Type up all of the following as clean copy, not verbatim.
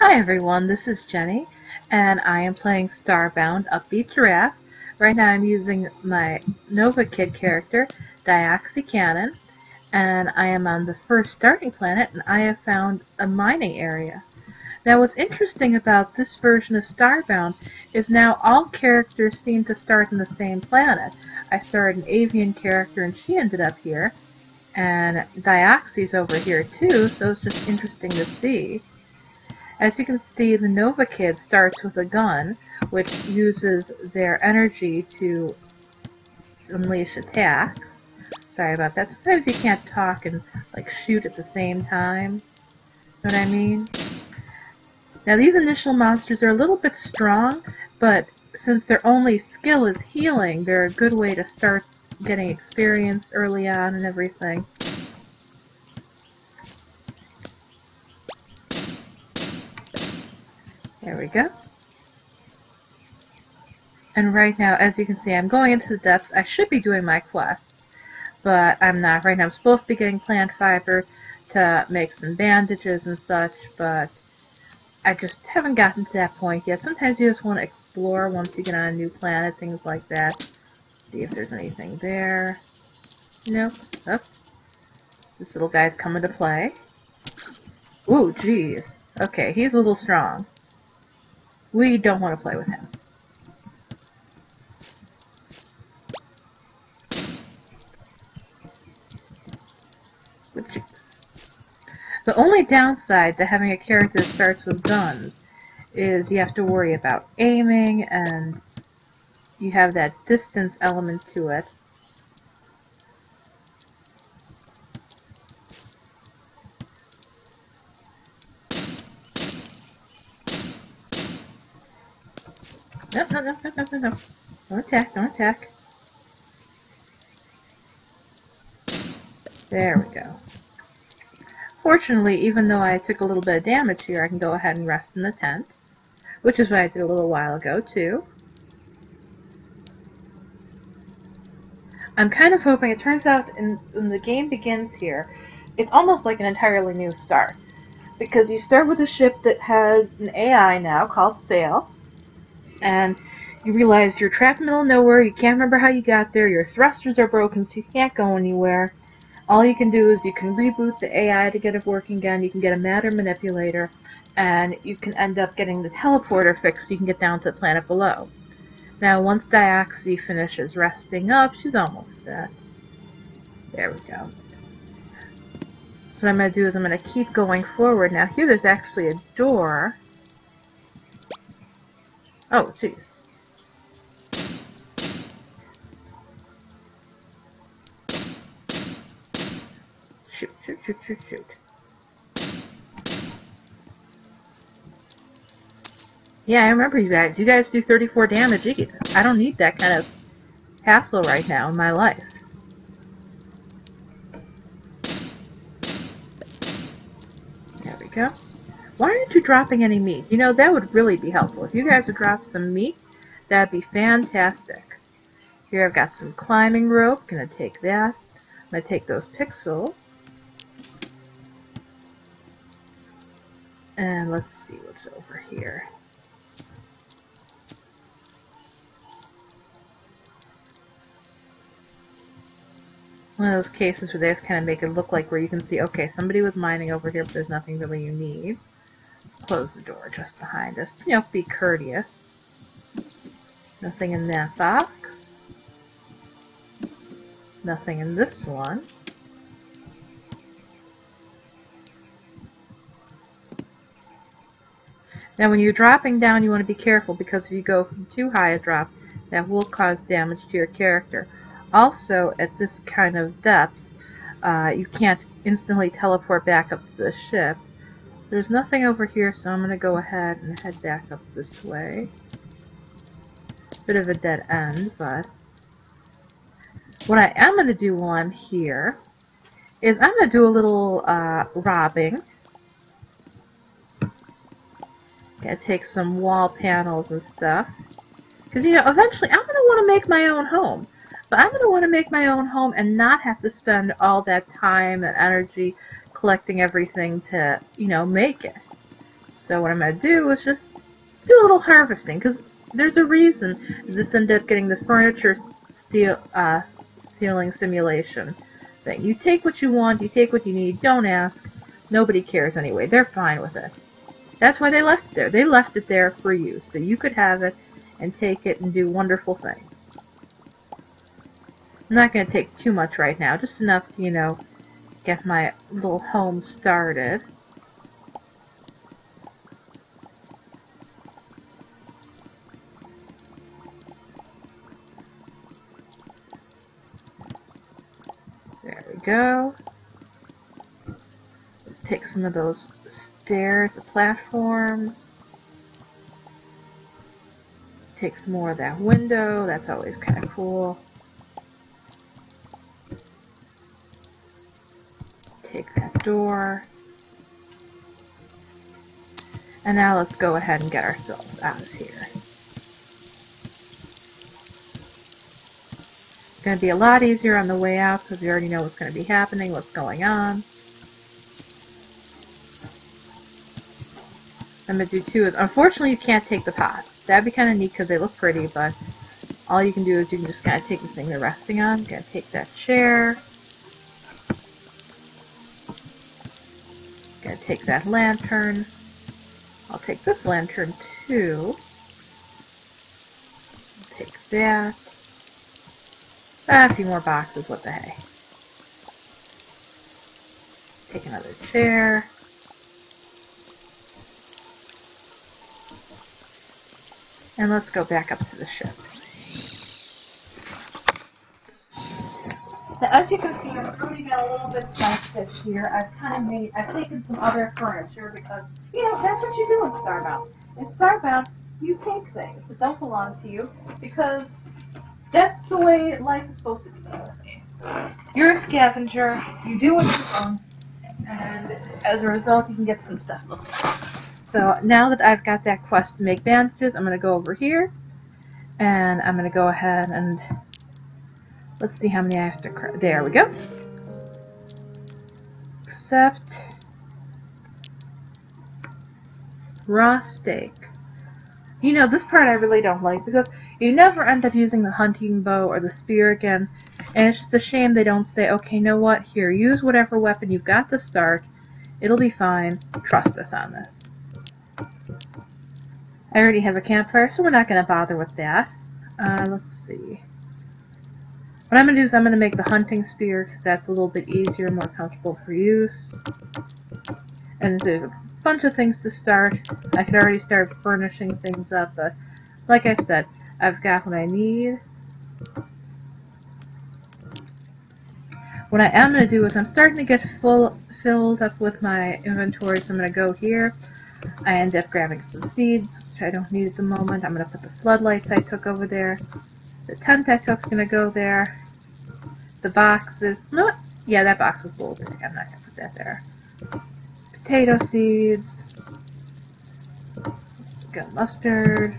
Hi everyone, this is Jenny, and I am playing Starbound Upbeat Giraffe. Right now I'm using my Novakid character, Cannon, and I am on the first starting planet, and I have found a mining area. Now what's interesting about this version of Starbound is now all characters seem to start on the same planet. I started an avian character and she ended up here, and Dioxy's over here too, so it's just interesting to see. As you can see, the Novakid starts with a gun, which uses their energy to unleash attacks. Sorry about that. Sometimes you can't talk and like shoot at the same time. Know what I mean? Now these initial monsters are a little bit strong, but since their only skill is healing, they're a good way to start getting experience early on and everything. There we go. And right now, as you can see, I'm going into the depths. I should be doing my quests, but I'm not. Right now I'm supposed to be getting plant fibers to make some bandages and such, but I just haven't gotten to that point yet. Sometimes you just want to explore once you get on a new planet, things like that. See if there's anything there. Nope. Oh. This little guy's coming to play. Ooh, jeez. Okay, he's a little strong. We don't want to play with him. The only downside to having a character that starts with guns is you have to worry about aiming, and you have that distance element to it. No. Don't attack, don't attack. There we go. Fortunately, even though I took a little bit of damage here, I can go ahead and rest in the tent, which is what I did a little while ago, too. I'm kind of hoping, it turns out when the game begins here, it's almost like an entirely new start. Because you start with a ship that has an AI now called Sail, and you realize you're trapped in the middle of nowhere, you can't remember how you got there, your thrusters are broken so you can't go anywhere. All you can do is you can reboot the AI to get it working again, you can get a matter manipulator, and you can end up getting the teleporter fixed so you can get down to the planet below. Now once Dioxy finishes resting up, she's almost set. There we go. So what I'm going to do is I'm going to keep going forward. Now here there's actually a door. Oh, jeez. Shoot. Yeah, I remember you guys. You guys do 34 damage each. I don't need that kind of hassle right now in my life. There we go. Why aren't you dropping any meat? You know, that would really be helpful. If you guys would drop some meat, that'd be fantastic. Here I've got some climbing rope. Gonna take that. I'm gonna take those pixels. And let's see what's over here. One of those cases where they just kind of make it look like where you can see, okay, somebody was mining over here, but there's nothing really you need. Let's close the door just behind us. You know, be courteous. Nothing in that box. Nothing in this one. Now when you're dropping down, you want to be careful, because if you go from too high a drop, that will cause damage to your character. Also, at this kind of depths, you can't instantly teleport back up to the ship. There's nothing over here, so I'm going to go ahead and head back up this way. Bit of a dead end, but what I am going to do while I'm here is I'm going to do a little robbing. Gotta take some wall panels and stuff. Because, you know, eventually I'm going to want to make my own home. But I'm going to want to make my own home and not have to spend all that time and energy collecting everything to, you know, make it. So what I'm going to do is just do a little harvesting, because there's a reason this ended up getting the furniture stealing simulation thing. You take what you want, you take what you need, don't ask. Nobody cares anyway. They're fine with it. That's why they left it there. They left it there for you, so you could have it and take it and do wonderful things. I'm not going to take too much right now, just enough to, you know, get my little home started. There we go. Let's take some of those stairs, the platforms. Take some more of that window, that's always kind of cool. Take that door. And now let's go ahead and get ourselves out of here. It's going to be a lot easier on the way out because we already know what's going to be happening, what's going on. What I'm going to do too is, unfortunately you can't take the pots. That'd be kind of neat because they look pretty, but all you can do is you can just kind of take the thing they're resting on. You're going to take that chair. Gonna take that lantern. I'll take this lantern too. Take that. A few more boxes, what the hey. Take another chair. And let's go back up to the ship. Now, as you can see, I'm pruning out a little bit of my fish here. I've taken some other furniture because, you know, that's what you do in Starbound. In Starbound, you take things that don't belong to you because that's the way life is supposed to be in this game. You're a scavenger, you do what you want, and as a result, you can get some stuff. So now that I've got that quest to make bandages, I'm going to go over here, and I'm going to go ahead and let's see how many I have to craft. There we go. Except raw steak. You know, this part I really don't like because you never end up using the hunting bow or the spear again. And it's just a shame they don't say, okay, you know what? Here, use whatever weapon you've got to start. It'll be fine. Trust us on this. I already have a campfire, so we're not going to bother with that. Let's see. What I'm going to do is I'm going to make the hunting spear because that's a little bit easier, more comfortable for use. And there's a bunch of things to start. I could already start furnishing things up, but like I said, I've got what I need. What I am going to do is I'm starting to get filled up with my inventory, so I'm going to go here. I end up grabbing some seeds, which I don't need at the moment. I'm going to put the floodlights I took over there. The tent I took's going to go there. The boxes, no, yeah, that box is a little big. I'm not going to put that there. Potato seeds. Got mustard.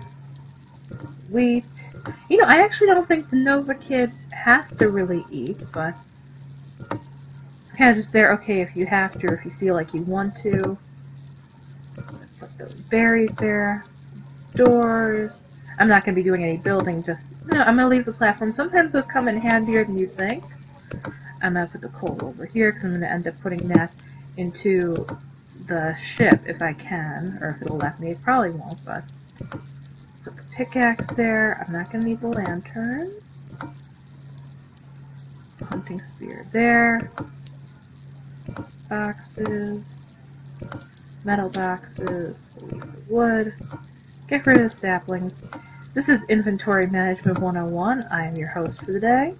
Wheat. You know, I actually don't think the Novakid has to really eat, but kind of just there, okay, if you have to, or if you feel like you want to. Put those berries there. Doors. I'm not going to be doing any building, just, no, I'm going to leave the platform. Sometimes those come in handier than you think. I'm going to put the coal over here, because I'm going to end up putting that into the ship, if I can, or if it'll let me. It probably won't, but put the pickaxe there. I'm not going to need the lanterns. Hunting spear there. Boxes. Metal boxes. Leave the wood. Get rid of the saplings. This is Inventory Management 101. I am your host for the day.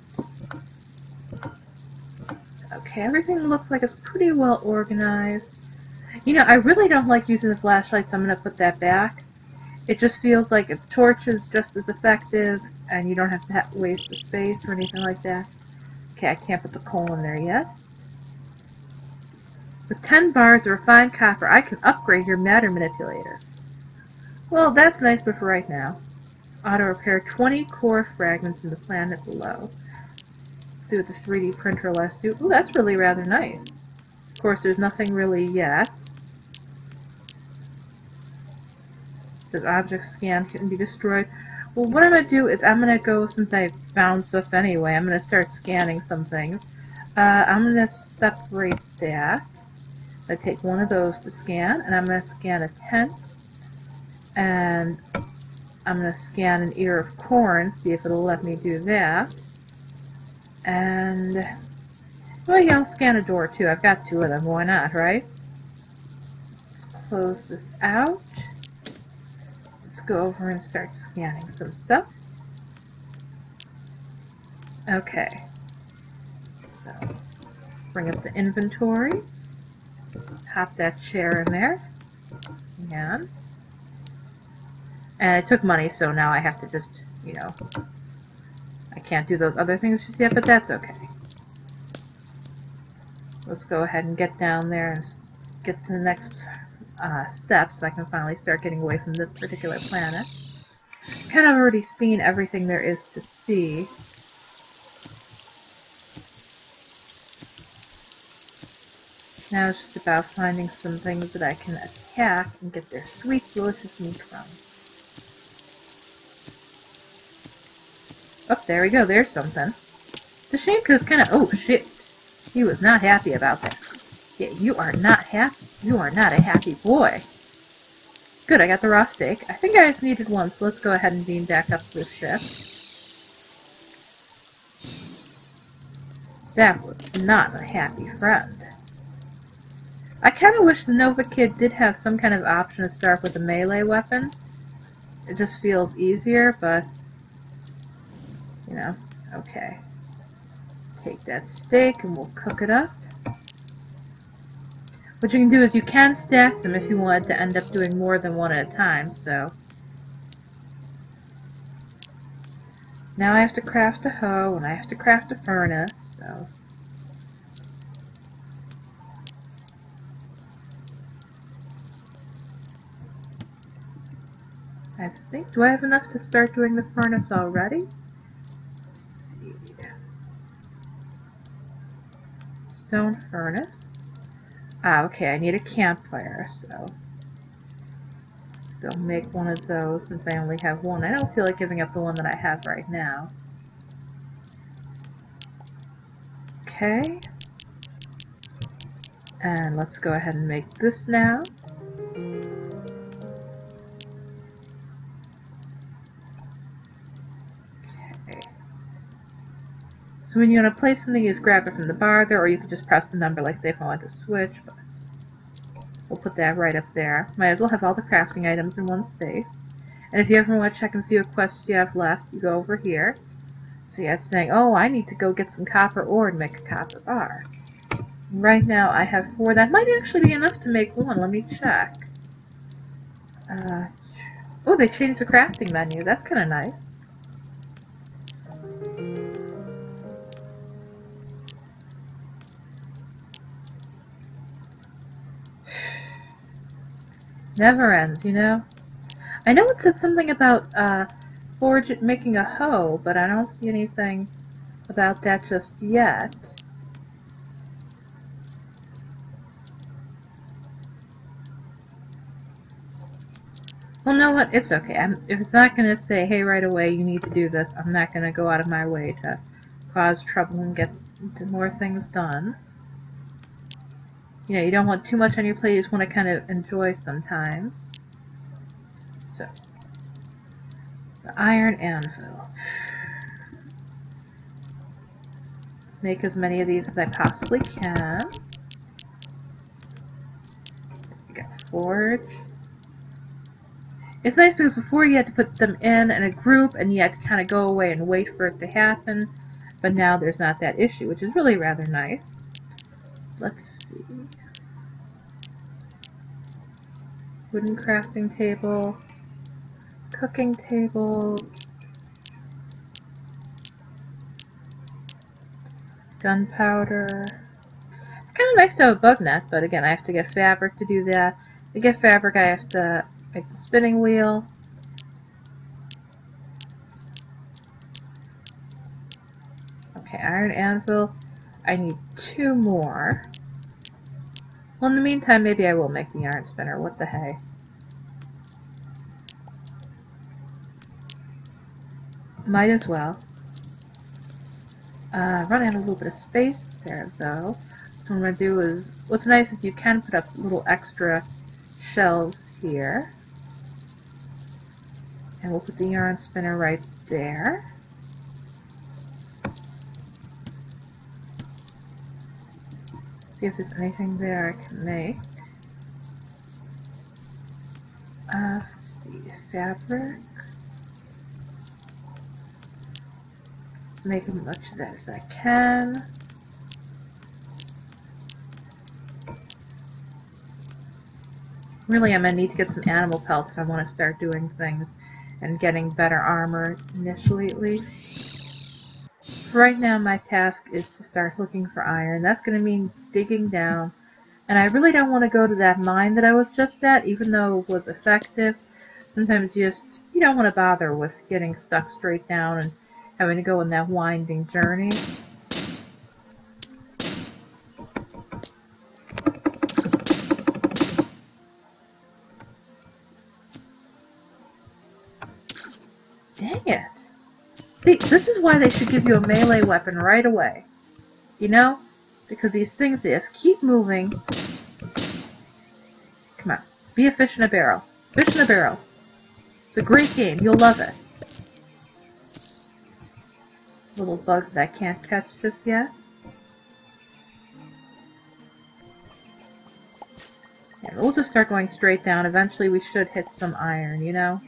Okay, everything looks like it's pretty well organized. You know, I really don't like using the flashlight, so I'm going to put that back. It just feels like a torch is just as effective, and you don't have to waste the space or anything like that. Okay, I can't put the coal in there yet. With 10 bars of refined copper, I can upgrade your matter manipulator. Well, that's nice, but for right now. Auto repair 20 core fragments in the planet below. Let's see what the 3D printer lets do. Ooh, that's really rather nice. Of course, there's nothing really yet. Says object scan can be destroyed. Well, what I'm going to do is I'm going to go, since I found stuff anyway, I'm going to start scanning some things. I'm going to separate that. I take one of those to scan, and I'm going to scan a tent, and I'm going to scan an ear of corn, see if it'll let me do that. And, well, yeah, I'll scan a door too. I've got two of them. Why not, right? Let's close this out. Let's go over and start scanning some stuff. Okay. So, bring up the inventory. Pop that chair in there. And it took money, so now I have to just, you know, I can't do those other things just yet, but that's okay. Let's go ahead and get down there and get to the next step so I can finally start getting away from this particular planet. Kind of already seen everything there is to see. Now it's just about finding some things that I can attack and get their sweet, delicious meat from. Oh, there we go. There's something. It's a shame because it's kind of... Oh, shit. He was not happy about that. Yeah, you are not happy. You are not a happy boy. Good, I got the raw steak. I think I just needed one, so let's go ahead and beam back up to the ship. That was not a happy friend. I kind of wish the Novakid did have some kind of option to start with a melee weapon. It just feels easier, but... You know, okay. Take that steak and we'll cook it up. What you can do is you can stack them if you wanted to end up doing more than one at a time, so... Now I have to craft a hoe, and I have to craft a furnace, so... I think, do I have enough to start doing the furnace already? Let's see. Stone furnace. Ah, okay, I need a campfire, so... Let's go make one of those since I only have one. I don't feel like giving up the one that I have right now. Okay. And let's go ahead and make this now. So when you want to place something, you just grab it from the bar there, or you can just press the number, like say if I want to switch. But we'll put that right up there. Might as well have all the crafting items in one space. And if you ever want to check and see what quests you have left, you go over here. So yeah, it's saying, oh, I need to go get some copper ore and make a copper bar. Right now I have 4. That might actually be enough to make one. Let me check. Oh, they changed the crafting menu. That's kind of nice. Never ends, you know? I know it said something about making a hoe, but I don't see anything about that just yet. Well, know what? It's okay. If it's not going to say, hey, right away, you need to do this, I'm not going to go out of my way to cause trouble and get more things done. You know, you don't want too much on your plate, you just want to kind of enjoy sometimes. So, the iron anvil. Make as many of these as I possibly can. We got forge. It's nice because before you had to put them in a group and you had to kind of go away and wait for it to happen, but now there's not that issue, which is really rather nice. Let's see. Wooden crafting table, cooking table, gunpowder. Kind of nice to have a bug net, but again, I have to get fabric to do that. To get fabric, I have to make the spinning wheel. Okay, iron anvil. I need 2 more. Well, in the meantime, maybe I will make the iron spinner. What the hey? Might as well. Running out of a little bit of space there, though. So what I'm going to do is, what's nice is you can put up little extra shelves here. And we'll put the yarn spinner right there. See if there's anything there I can make. Let's see, fabric. Make as much of that as I can. Really, I'm going to need to get some animal pelts if I want to start doing things and getting better armor initially, at least. Right now, my task is to start looking for iron. That's going to mean digging down. And I really don't want to go to that mine that I was just at, even though it was effective. Sometimes you don't want to bother with getting stuck straight down and having to go on that winding journey. Dang it. See, this is why they should give you a melee weapon right away. You know? Because these things, they just keep moving. Come on. Be a fish in a barrel. Fish in a barrel. It's a great game. You'll love it. Little bug that I can't catch just yet. And we'll just start going straight down. Eventually we should hit some iron, you know?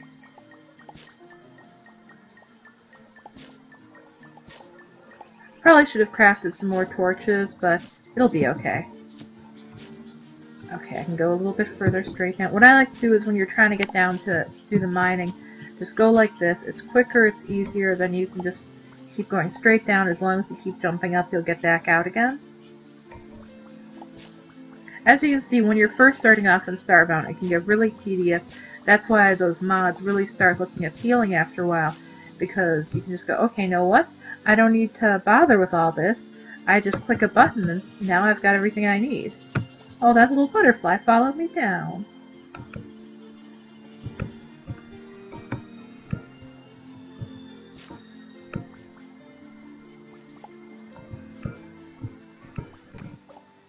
Probably should have crafted some more torches, but it'll be okay. Okay, I can go a little bit further straight down. What I like to do is when you're trying to get down to do the mining, just go like this. It's quicker, it's easier, then you can just keep going straight down. As long as you keep jumping up, you'll get back out again. As you can see, when you're first starting off in Starbound, it can get really tedious. That's why those mods really start looking appealing after a while, because you can just go, okay, you know what? I don't need to bother with all this. I just click a button and now I've got everything I need. Oh, that little butterfly followed me down.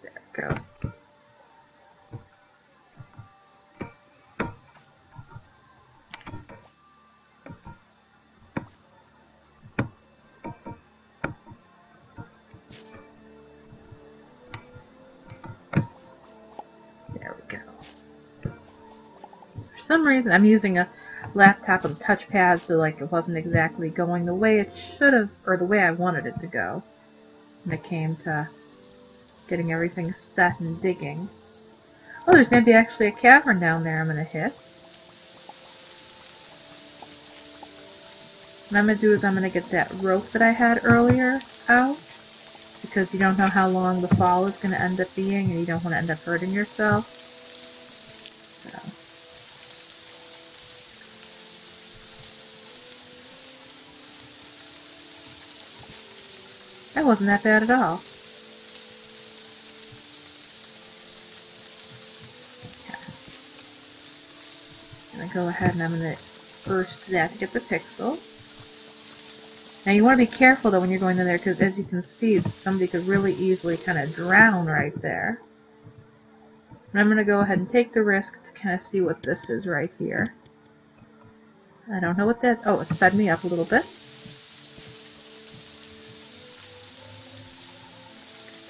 There it goes. For some reason, I'm using a laptop with a touchpad, so like it wasn't exactly going the way it should have, or the way I wanted it to go when it came to getting everything set and digging. Oh, there's going to be actually a cavern down there I'm going to hit. What I'm going to do is I'm going to get that rope that I had earlier out, because you don't know how long the fall is going to end up being, and you don't want to end up hurting yourself. So. That wasn't that bad at all. I'm going to go ahead and I'm going to burst that to get the pixel. Now you want to be careful though when you're going in there, because as you can see, somebody could really easily kind of drown right there. And I'm going to go ahead and take the risk to kind of see what this is right here. I don't know what that... Oh, it sped me up a little bit.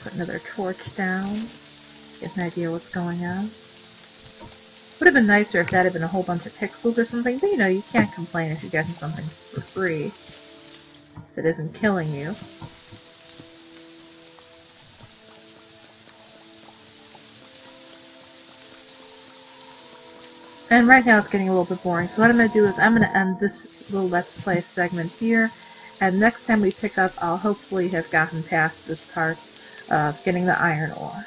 Put another torch down. Get an idea what's going on. Would have been nicer if that had been a whole bunch of pixels or something, but you know, you can't complain if you're getting something for free that isn't killing you. And right now it's getting a little bit boring, so what I'm going to do is I'm going to end this little Let's Play segment here, and next time we pick up, I'll hopefully have gotten past this part of getting the iron ore.